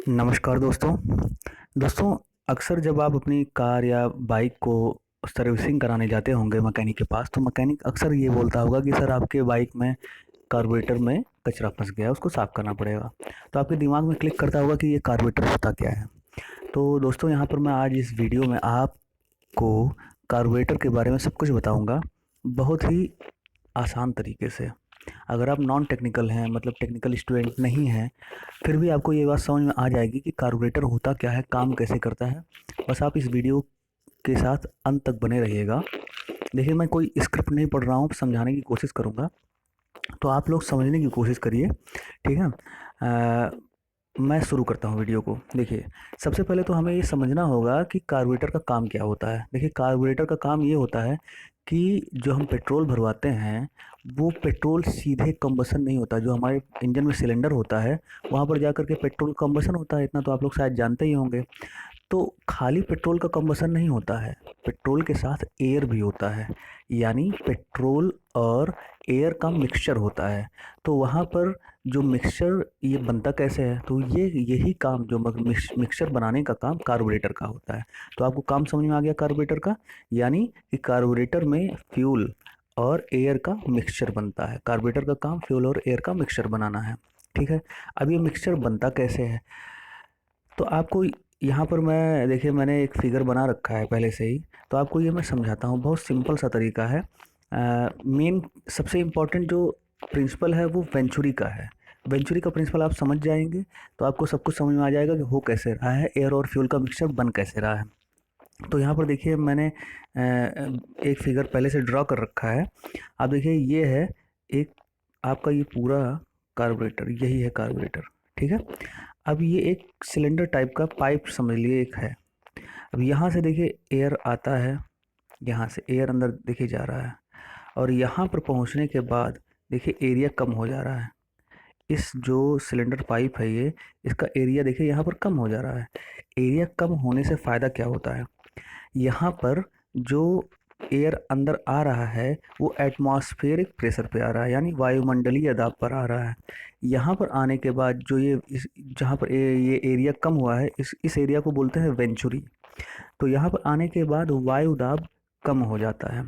नमस्कार दोस्तों। दोस्तों, अक्सर जब आप अपनी कार या बाइक को सर्विसिंग कराने जाते होंगे मैकेनिक के पास, तो मैकेनिक अक्सर ये बोलता होगा कि सर आपके बाइक में कार्बोरेटर में कचरा फंस गया है, उसको साफ़ करना पड़ेगा। तो आपके दिमाग में क्लिक करता होगा कि ये कार्बोरेटर होता क्या है। तो दोस्तों, यहाँ पर मैं आज इस वीडियो में आपको कार्बोरेटर के बारे में सब कुछ बताऊँगा, बहुत ही आसान तरीके से। अगर आप नॉन टेक्निकल हैं, मतलब टेक्निकल स्टूडेंट नहीं हैं, फिर भी आपको ये बात समझ में आ जाएगी कि कार्बोरेटर होता क्या है, काम कैसे करता है। बस आप इस वीडियो के साथ अंत तक बने रहिएगा। देखिए, मैं कोई स्क्रिप्ट नहीं पढ़ रहा हूँ, समझाने की कोशिश करूँगा, तो आप लोग समझने की कोशिश करिए, ठीक है। मैं शुरू करता हूँ वीडियो को। देखिए, सबसे पहले तो हमें ये समझना होगा कि कार्बोरेटर का काम क्या होता है। देखिए, कार्बोरेटर का काम ये होता है कि जो हम पेट्रोल भरवाते हैं, वो पेट्रोल सीधे कंबसन नहीं होता। जो हमारे इंजन में सिलेंडर होता है, वहाँ पर जाकर के पेट्रोल कंबसन होता है, इतना तो आप लोग शायद जानते ही होंगे। तो खाली पेट्रोल का कंबसन नहीं होता है, पेट्रोल के साथ एयर भी होता है, यानी पेट्रोल और एयर का मिक्सचर होता है। तो वहाँ पर जो मिक्सचर ये बनता कैसे है, तो ये यही काम जो मिक्सचर बनाने का काम कार्बोरेटर का होता है। तो आपको काम समझ में आ गया कार्बोरेटर का, यानी कि कार्बोरेटर में फ्यूल और एयर का मिक्सचर बनता है। कार्बोरेटर का काम फ्यूल और एयर का मिक्सचर बनाना है, ठीक है। अब ये मिक्सचर बनता कैसे है, तो आपको यहाँ पर मैं देखिए, मैंने एक फिगर बना रखा है पहले से ही, तो आपको ये मैं समझाता हूँ। बहुत सिंपल सा तरीका है। मेन सबसे इम्पोर्टेंट जो प्रिंसिपल है वो वेंचुरी का है। वेंचुरी का प्रिंसिपल आप समझ जाएंगे तो आपको सब कुछ समझ में आ जाएगा कि हो कैसे रहा है, एयर और फ्यूल का मिक्सचर बन कैसे रहा है। तो यहाँ पर देखिए, मैंने एक फिगर पहले से ड्रॉ कर रखा है। आप देखिए, ये है एक आपका ये पूरा कार्बोरेटर, यही है कार्बोरेटर, ठीक है। अब ये एक सिलेंडर टाइप का पाइप समझ लिए एक है। अब यहाँ से देखिए एयर आता है, यहाँ से एयर अंदर देखिए जा रहा है, और यहाँ पर पहुँचने के बाद देखिए एरिया कम हो जा रहा है। इस जो सिलेंडर पाइप है ये, इसका एरिया देखिए यहाँ पर कम हो जा रहा है। एरिया कम होने से फ़ायदा क्या होता है, यहाँ पर जो एयर अंदर आ रहा है वो एटमॉस्फेरिक प्रेशर पे आ रहा है, यानी वायुमंडलीय दाब पर आ रहा है। यहाँ पर आने के बाद जो ये जहाँ पर ये एरिया कम हुआ है, इस एरिया को बोलते हैं वेंचुरी। तो यहाँ पर आने के बाद वायु दाब कम हो जाता है।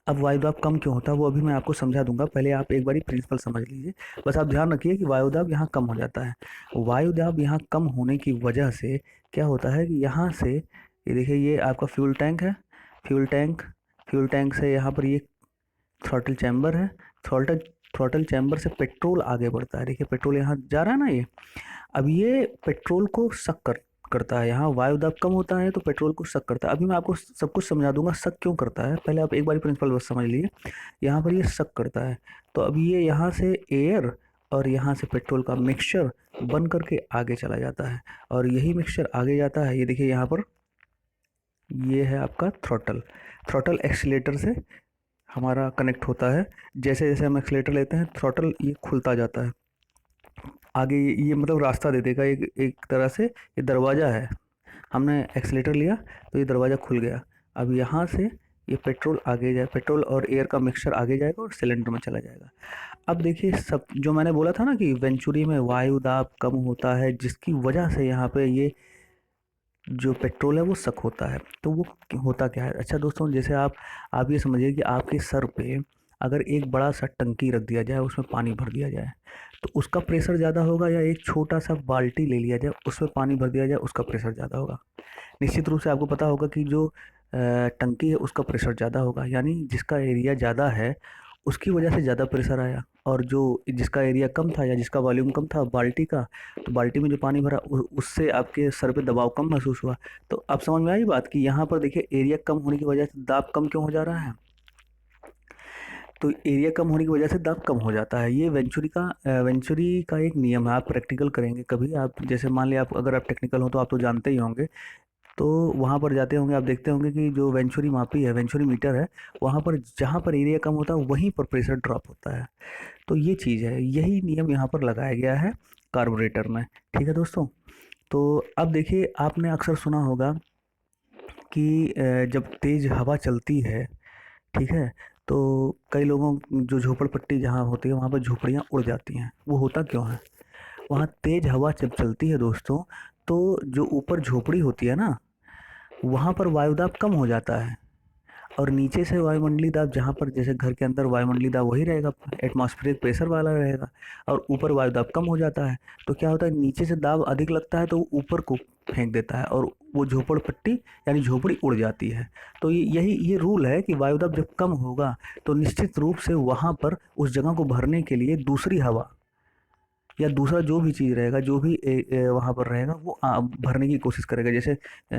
अब वायु दाब कम क्यों होता है वो अभी मैं आपको समझा दूंगा, पहले आप एक बारी प्रिंसिपल समझ लीजिए। बस आप ध्यान रखिए कि वायु दाब यहाँ कम हो जाता है। वायु दाब यहाँ कम होने की वजह से क्या होता है कि यहाँ से ये देखिए, ये आपका फ्यूल टैंक है। फ्यूल टैंक फ्यूल टैंक से यहाँ पर ये थ्रॉटल चैम्बर है। थ्रॉटल थ्रॉटल चैम्बर से पेट्रोल आगे बढ़ता है। देखिए, पेट्रोल यहाँ जा रहा है ना ये। अब ये पेट्रोल को सक करता है। यहाँ वायु दाब कम होता है तो पेट्रोल को सक करता है। अभी मैं आपको सब कुछ समझा दूंगा सक क्यों करता है, पहले आप एक बार प्रिंसिपल बस समझ लीजिए। यहाँ पर ये सक करता है, तो अब ये यहाँ से एयर और यहाँ से पेट्रोल का मिक्सचर बन करके आगे चला जाता है, और यही मिक्सचर आगे जाता है। ये देखिए यहाँ पर, ये है आपका थ्रॉटल। थ्रॉटल एक्सीलेटर से हमारा कनेक्ट होता है। जैसे जैसे हम एक्सीलेटर लेते हैं, थ्रॉटल ये खुलता जाता है आगे। ये मतलब रास्ता दे देगा, एक एक तरह से ये दरवाज़ा है। हमने एक्सीलेटर लिया तो ये दरवाज़ा खुल गया। अब यहाँ से ये पेट्रोल आगे जाए, पेट्रोल और एयर का मिक्सचर आगे जाएगा और सिलेंडर में चला जाएगा। अब देखिए, सब जो मैंने बोला था ना कि वेंचुरी में वायु दाब कम होता है, जिसकी वजह से यहाँ पे ये जो पेट्रोल है वो सक होता है। तो वो होता क्या है, अच्छा दोस्तों, जैसे आप ये समझिए कि आपके सर पे अगर एक बड़ा सा टंकी रख दिया जाए, उसमें पानी भर दिया जाए, तो उसका प्रेशर ज़्यादा होगा, या एक छोटा सा बाल्टी ले लिया जाए उसमें पानी भर दिया जाए, उसका प्रेशर ज़्यादा होगा। निश्चित रूप से आपको पता होगा कि जो टंकी है उसका प्रेशर ज़्यादा होगा, यानी जिसका एरिया ज़्यादा है उसकी वजह से ज़्यादा प्रेशर आया, और जो जिसका एरिया कम था या जिसका वॉल्यूम कम था बाल्टी का, तो बाल्टी में जो पानी भरा उससे आपके सर पे दबाव कम महसूस हुआ। तो अब समझ में आई बात कि यहाँ पर देखिए एरिया कम होने की वजह से दाब कम क्यों हो जा रहा है। तो एरिया कम होने की वजह से दाब कम हो जाता है। ये वेंचुरी का एक नियम है। आप प्रैक्टिकल करेंगे कभी, आप जैसे मान लिया, आप अगर आप टेक्निकल हो तो आप तो जानते ही होंगे। तो वहाँ पर जाते होंगे, आप देखते होंगे कि जो वेंचुरी मापी है, वेंचुरी मीटर है, वहाँ पर जहाँ पर एरिया कम होता है वहीं पर प्रेशर ड्रॉप होता है। तो ये चीज़ है, यही नियम यहाँ पर लगाया गया है कार्बोरेटर में, ठीक है दोस्तों। तो अब देखिए, आपने अक्सर सुना होगा कि जब तेज़ हवा चलती है, ठीक है, तो कई लोगों जो झोपड़पट्टी जहाँ होती है वहाँ पर झोपड़ियाँ उड़ जाती हैं। वो होता क्यों है, वहाँ तेज़ हवा जब चलती है दोस्तों, तो जो ऊपर झोपड़ी होती है ना, वहाँ पर वायुदाब कम हो जाता है और नीचे से वायुमंडलीय दाब, जहाँ पर जैसे घर के अंदर वायुमंडलीय दाब वही रहेगा, एटमॉस्फेरिक प्रेशर वाला रहेगा, और ऊपर वायुदाब कम हो जाता है। तो क्या होता है, नीचे से दाब अधिक लगता है तो वो ऊपर को फेंक देता है और वो झोपड़पट्टी यानी झोपड़ी उड़ जाती है। तो ये रूल है कि वायुदाब जब कम होगा तो निश्चित रूप से वहाँ पर उस जगह को भरने के लिए दूसरी हवा या दूसरा जो भी चीज़ रहेगा, जो भी वहाँ पर रहेगा, वो भरने की कोशिश करेगा। जैसे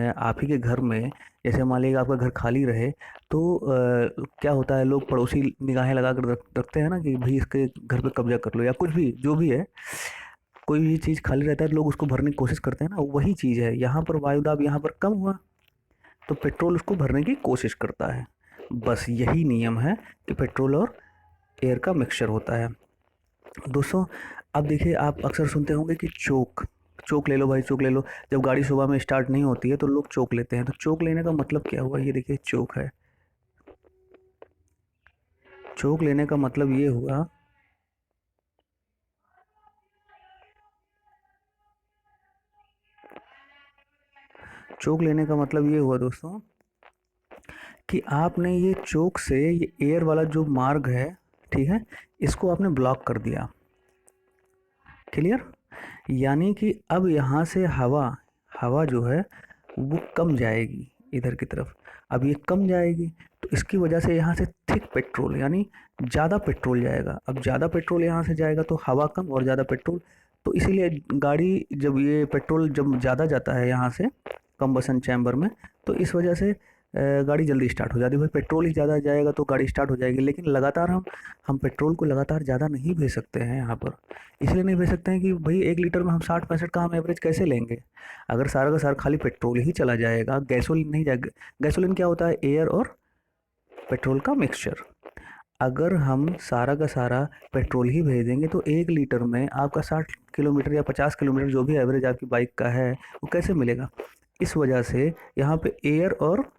आप ही के घर में, जैसे मान लीजिए आपका घर खाली रहे, तो क्या होता है, लोग पड़ोसी निगाहें लगा कर रखते हैं ना कि भाई इसके घर पे कब्जा कर लो, या कुछ भी जो भी है, कोई भी चीज़ खाली रहता है तो लोग उसको भरने की कोशिश करते हैं ना, वही चीज़ है यहाँ पर। वायुदाब यहाँ पर कम हुआ तो पेट्रोल उसको भरने की कोशिश करता है। बस यही नियम है कि पेट्रोल और एयर का मिक्सचर होता है दोस्तों। अब देखिए, आप अक्सर सुनते होंगे कि चोक चोक ले लो भाई, चोक ले लो। जब गाड़ी सुबह में स्टार्ट नहीं होती है तो लोग चोक लेते हैं। तो चोक लेने का मतलब क्या हुआ, ये देखिए चोक है। चोक लेने का मतलब ये हुआ, चोक लेने का मतलब ये हुआ दोस्तों कि आपने ये चोक से ये एयर वाला जो मार्ग है, ठीक है, इसको आपने ब्लॉक कर दिया। क्लियर? यानी कि अब यहाँ से हवा हवा जो है वो कम जाएगी इधर की तरफ। अब ये कम जाएगी तो इसकी वजह से यहाँ से थिक पेट्रोल यानी ज़्यादा पेट्रोल जाएगा। अब ज़्यादा पेट्रोल यहाँ से जाएगा तो हवा कम और ज़्यादा पेट्रोल, तो इसीलिए गाड़ी जब ये पेट्रोल जब ज़्यादा जाता है यहाँ से कंबसन चैम्बर में, तो इस वजह से गाड़ी जल्दी स्टार्ट हो जाती है। भाई पेट्रोल ही ज़्यादा जाएगा तो गाड़ी स्टार्ट हो जाएगी, लेकिन लगातार हम पेट्रोल को लगातार ज़्यादा नहीं भेज सकते हैं यहाँ पर। इसलिए नहीं भेज सकते हैं कि भाई 1 लीटर में हम 60-65 का हम एवरेज कैसे लेंगे। अगर सारा का सारा खाली पेट्रोल ही चला जाएगा, गैसोलीन नहीं जाएगा। गैसोलीन क्या होता है, एयर और पेट्रोल का मिक्सचर। अगर हम सारा का सारा पेट्रोल ही भेज देंगे तो 1 लीटर में आपका 60 किलोमीटर या 50 किलोमीटर जो भी एवरेज आपकी बाइक का है वो कैसे मिलेगा। इस वजह से यहाँ पे एयर और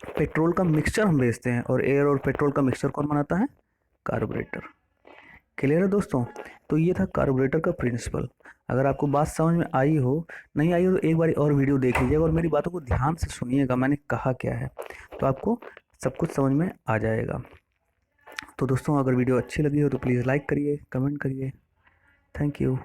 पेट्रोल का मिक्सचर हम भेजते हैं, और एयर और पेट्रोल का मिक्सचर कौन बनाता है, कार्बोरेटर। क्लियर है दोस्तों? तो ये था कार्बोरेटर का प्रिंसिपल। अगर आपको बात समझ में आई हो, नहीं आई हो तो एक बार और वीडियो देख लीजिएगा और मेरी बातों को ध्यान से सुनिएगा, मैंने कहा क्या है, तो आपको सब कुछ समझ में आ जाएगा। तो दोस्तों, अगर वीडियो अच्छी लगी हो तो प्लीज़ लाइक करिए, कमेंट करिए। Thank you.